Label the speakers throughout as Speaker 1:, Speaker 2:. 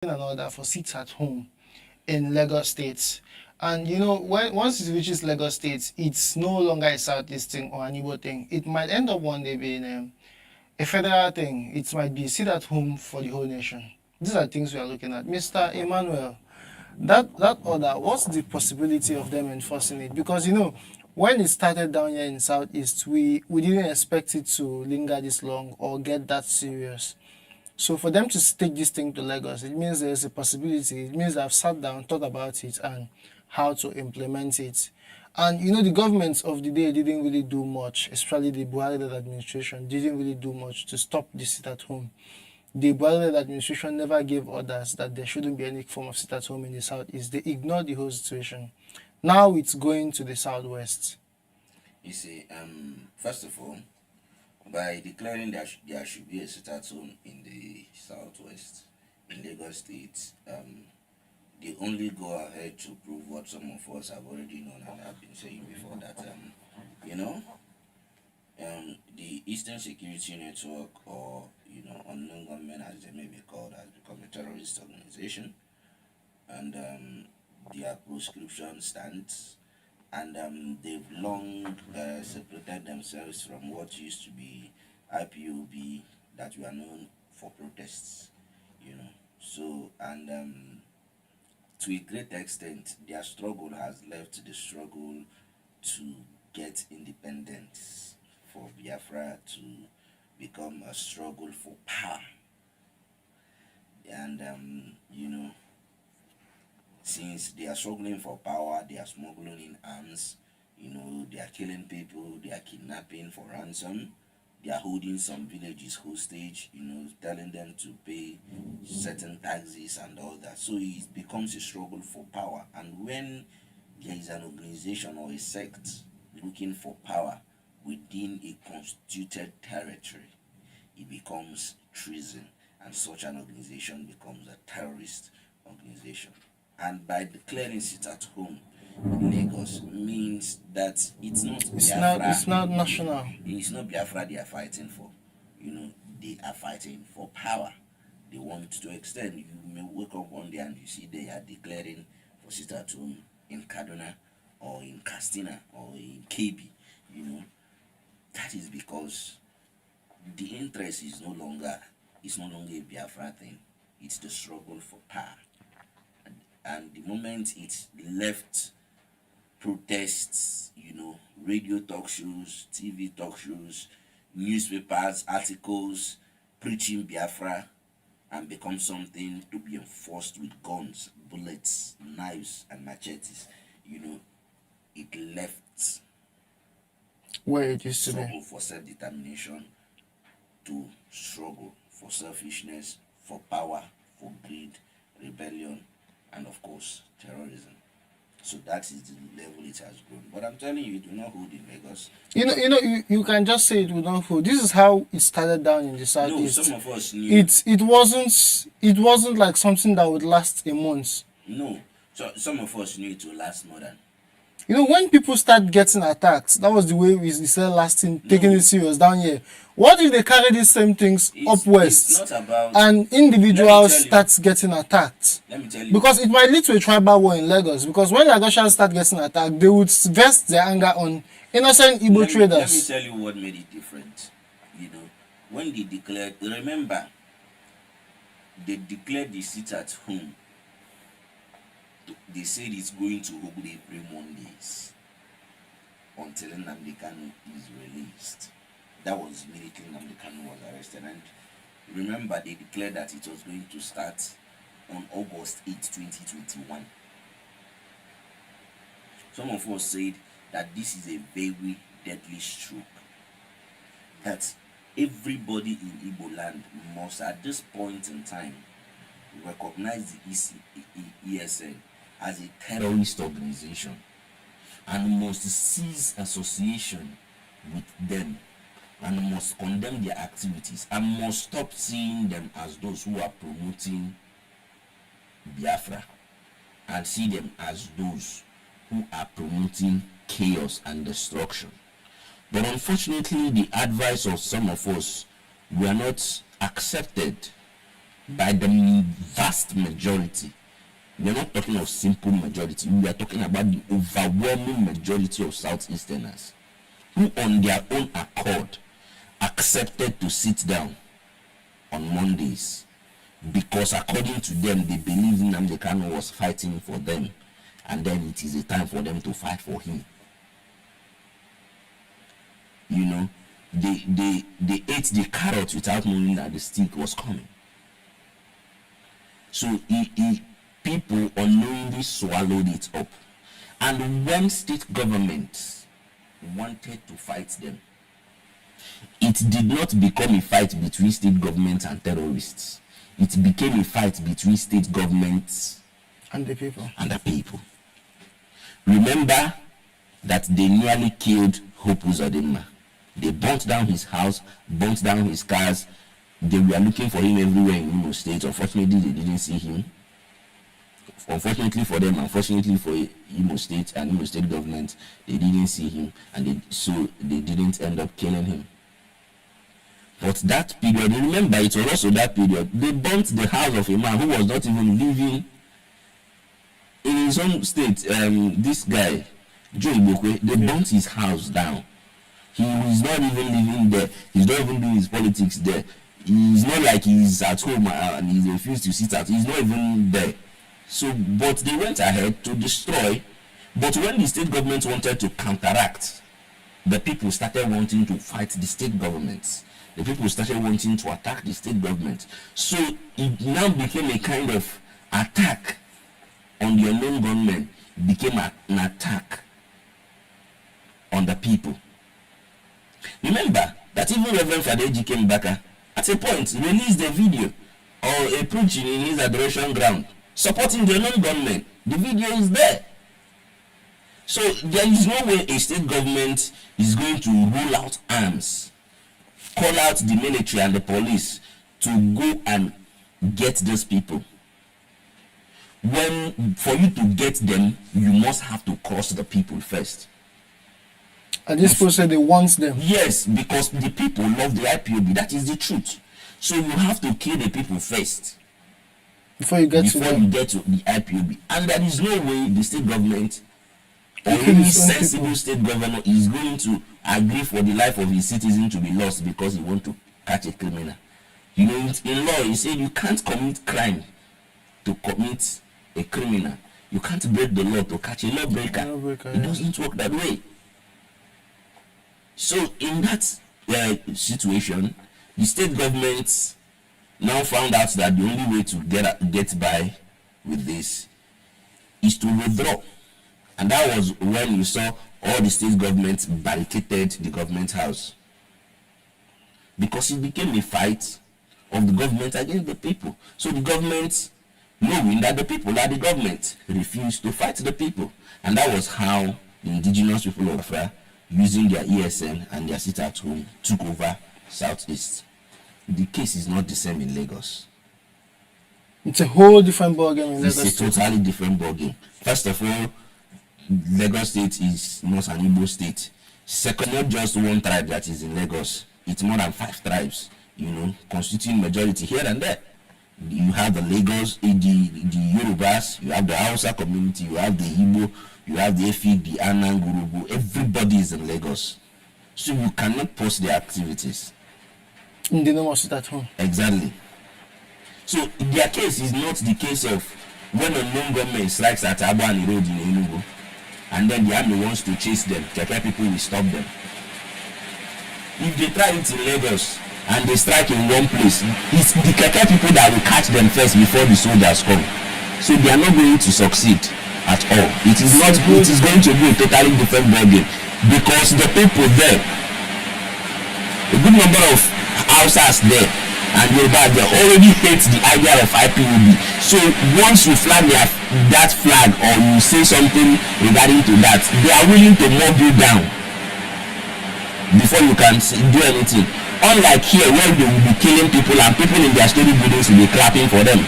Speaker 1: an order for seats at home in Lagos State. And once it reaches Lagos State, it's no longer a Southeast thing or an Igbo thing. It might end up one day being a federal thing. It might be sit at home for the whole nation. These are things we are looking at. Mr. Emmanuel, that order, what's the possibility of them enforcing it? Because when it started down here in Southeast, we didn't expect it to linger this long or get that serious. So for them to take this thing to Lagos, it means there's a possibility. It means I've sat down, thought about it, and how to implement it. And the governments of the day didn't really do much, especially the Buhari administration didn't really do much to stop the sit at home. The Buhari administration never gave orders that there shouldn't be any form of sit at home in the Southeast. They ignored the whole situation. Now it's going to the Southwest.
Speaker 2: You see, first of all, by declaring that there should be a sit at home in the Southwest, in Lagos State, they only go ahead to prove what some of us have already known and have been saying before, that the Eastern Security Network, or unknown gunmen as they may be called, has become a terrorist organization, and their proscription stands, and they've long separated themselves from what used to be IPOB, that were known for protests, So, and to a great extent, their struggle has left the struggle to get independence for Biafra to become a struggle for power. And, since they are struggling for power, they are smuggling in arms, they are killing people, they are kidnapping for ransom, they are holding some villages hostage, telling them to pay certain taxes and all that. So it becomes a struggle for power. And when there is an organization or a sect looking for power within a constituted territory, it becomes treason, and such an organization becomes a terrorist organization. And by declaring sit at home in Lagos means that it's not Biafra.
Speaker 1: It's not national.
Speaker 2: It's not Biafra they are fighting for. They are fighting for power. They want to extend. You may wake up one day and you see they are declaring for sit at home in Kaduna or in Katsina or in KB. That is because the interest is no longer a Biafra thing. It's the struggle for power. And the moment it left protests, radio talk shows, TV talk shows, newspapers, articles, preaching Biafra, and become something to be enforced with guns, bullets, knives, and machetes, it left
Speaker 1: where it used to
Speaker 2: struggle
Speaker 1: be.
Speaker 2: for self-determination to struggle for selfishness, for power, for greed, rebellion, and of course terrorism. So that is the level it has grown. But I'm telling you, it will not hold in Lagos.
Speaker 1: You can just say it will not hold. This is how it started down in the Southeast.
Speaker 2: No, some of us knew.
Speaker 1: It wasn't like something that would last a month.
Speaker 2: No, so some of us knew it will last more than.
Speaker 1: When people start getting attacked, that was the way we started lasting, taking it serious down here. What if they carry these same things up west?
Speaker 2: It's not about,
Speaker 1: and individuals start getting attacked?
Speaker 2: Let me tell you.
Speaker 1: Because it might lead to a tribal war in Lagos. Because when Lagosians start getting attacked, they would vest their anger on innocent Igbo traders.
Speaker 2: Let me tell you what made it different. When they declared, remember, they declared the sit at home. They said it's going to hold every Mondays until Nnamdi Kanu is released. That was immediately Nnamdi Kanu was arrested. And remember, they declared that it was going to start on August 8, 2021. Some of us said that this is a very deadly stroke. That everybody in Igbo land must, at this point in time, recognize the ESN as a terrorist organization and must cease association with them and must condemn their activities and must stop seeing them as those who are promoting Biafra and see them as those who are promoting chaos and destruction. But unfortunately, the advice of some of us were not accepted by the vast majority. We are not talking of simple majority. We are talking about the overwhelming majority of Southeasterners who on their own accord accepted to sit down on Mondays because according to them, they believed Nnamdi Kanu was fighting for them, and then it is a time for them to fight for him. You know, they ate the carrot without knowing that the stick was coming. So people unknowingly swallowed it up. And when state governments wanted to fight them, it did not become a fight between state governments and terrorists. It became a fight between state governments
Speaker 1: and the people.
Speaker 2: Remember that they nearly killed Hope Uzodinma. They burnt down his house, burnt down his cars. They were looking for him everywhere in Imo State. Unfortunately, they didn't see him. Unfortunately for them, unfortunately for Imo State and Imo State government, they didn't see him, and so they didn't end up killing him. But that period, remember, it was also that period, they burnt the house of a man who was not even living in his own state. This guy, Joe Ibokwe, they burnt his house down. He is not even living there. He's not even doing his politics there. He's not like he's at home and he refused to sit out. He's not even there. So, but they went ahead to destroy. But when the state government wanted to counteract, the people started wanting to fight the state governments. The people started wanting to attack the state government. So it now became a kind of attack on the unknown gunmen. Became an attack on the people. Remember that even Reverend Father Ejike Mbaka at a point released a video or a preaching in his adoration ground supporting the unknown gunmen. The video is there. So there is no way a state government is going to roll out arms, call out the military and the police to go and get those people. When for you to get them, you must have to cross the people first.
Speaker 1: And this person, they want them.
Speaker 2: Yes, because the people love the IPOB. That is the truth. So you have to kill the people first
Speaker 1: before you get to
Speaker 2: the IPOB. And there is no way the state government or
Speaker 1: Okay,
Speaker 2: any
Speaker 1: it's only
Speaker 2: sensible
Speaker 1: people.
Speaker 2: state governor is going to agree for the life of his citizen to be lost because he wants to catch a criminal. You know, in law, you say you can't commit crime to commit a criminal. You can't break the law to catch a lawbreaker. It doesn't work that way. So in that situation, the state governments now found out that the only way to get by with this is to withdraw. And that was when you saw all the state governments barricaded the government house. Because it became a fight of the government against the people. So the government, knowing that the people are the government, refused to fight the people. And that was how the indigenous people of Africa, using their ESN and their sit-at-home, took over Southeast. The case is not the same in Lagos.
Speaker 1: It's a whole different ballgame in Lagos.
Speaker 2: It's a totally different ballgame. First of all, Lagos State is not an Igbo state. Second, not just one tribe that is in Lagos. It's more than 5 tribes, you know, constituting majority here and there. You have the Lagos, the Yorubas, you have the Hausa community, you have the Igbo, you have the Efik, the Anang, Gurubu. Everybody is in Lagos. So you cannot post their activities.
Speaker 1: In the name of sit at home.
Speaker 2: Exactly. So their case is not the case of when a known government strikes at Abani Road in Enugu, and then the army wants to chase them. Keke people will stop them. If they try it in Lagos and they strike in one place, it's the Keke people that will catch them first before the soldiers come. So they are not going to succeed at all. It is not. It is going to be a totally different ballgame because the people there, a good number of Hausas there and Yoruba, they already hate the idea of IPOB. So once you flag that flag or you say something regarding to that, they are willing to mow you down before you can do anything. Unlike here where they will be killing people and people in their story buildings will be clapping for them.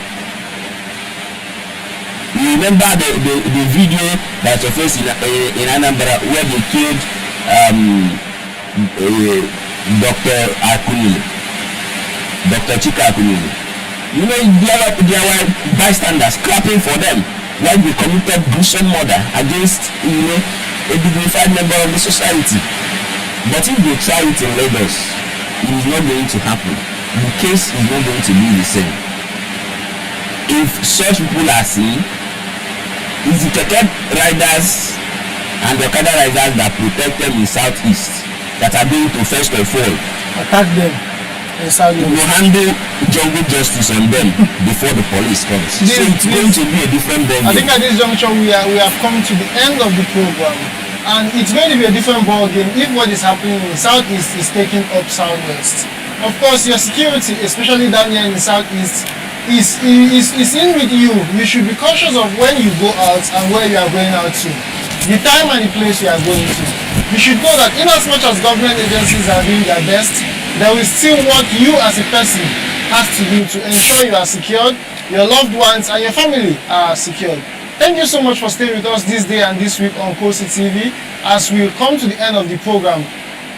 Speaker 2: You remember the video that surfaced in Anambra where they killed Dr. Akunile, Dr. Chika Akunile. You know, there were bystanders clapping for them while they committed gruesome murder against, a dignified member of the society. But if they try it in Lagos, it is not going to happen. The case is not going to be the same. If such people are seen, it's the keke riders and the Okada riders that protect them in Southeast that are going to first of all
Speaker 1: attack them in Southeast.
Speaker 2: We will handle jungle justice on them before the police comes. So it's going to be a different ball game.
Speaker 1: I think at this juncture we have come to the end of the program, and it's going to be a different ball game if what is happening in Southeast is taking up Southwest. Of course, your security, especially down here in the Southeast, is in with you. You should be cautious of when you go out and where you are going out to, the time and the place you are going to. You should know that in as much as government agencies are doing their best, there is still what you as a person has to do to ensure you are secured, your loved ones and your family are secured. Thank you so much for staying with us this day and this week on Kosi TV as we come to the end of the program,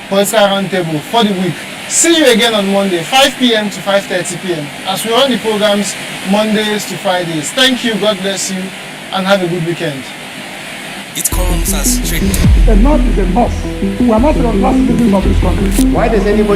Speaker 1: Political Roundtable for the week. See you again on Monday, 5 p.m. to 5:30 p.m. as we run the programs Mondays to Fridays. Thank you, God bless you, and have a good weekend.
Speaker 3: It comes as strict.
Speaker 4: The North is a must. We are not the last citizens of this country.
Speaker 5: Why does anybody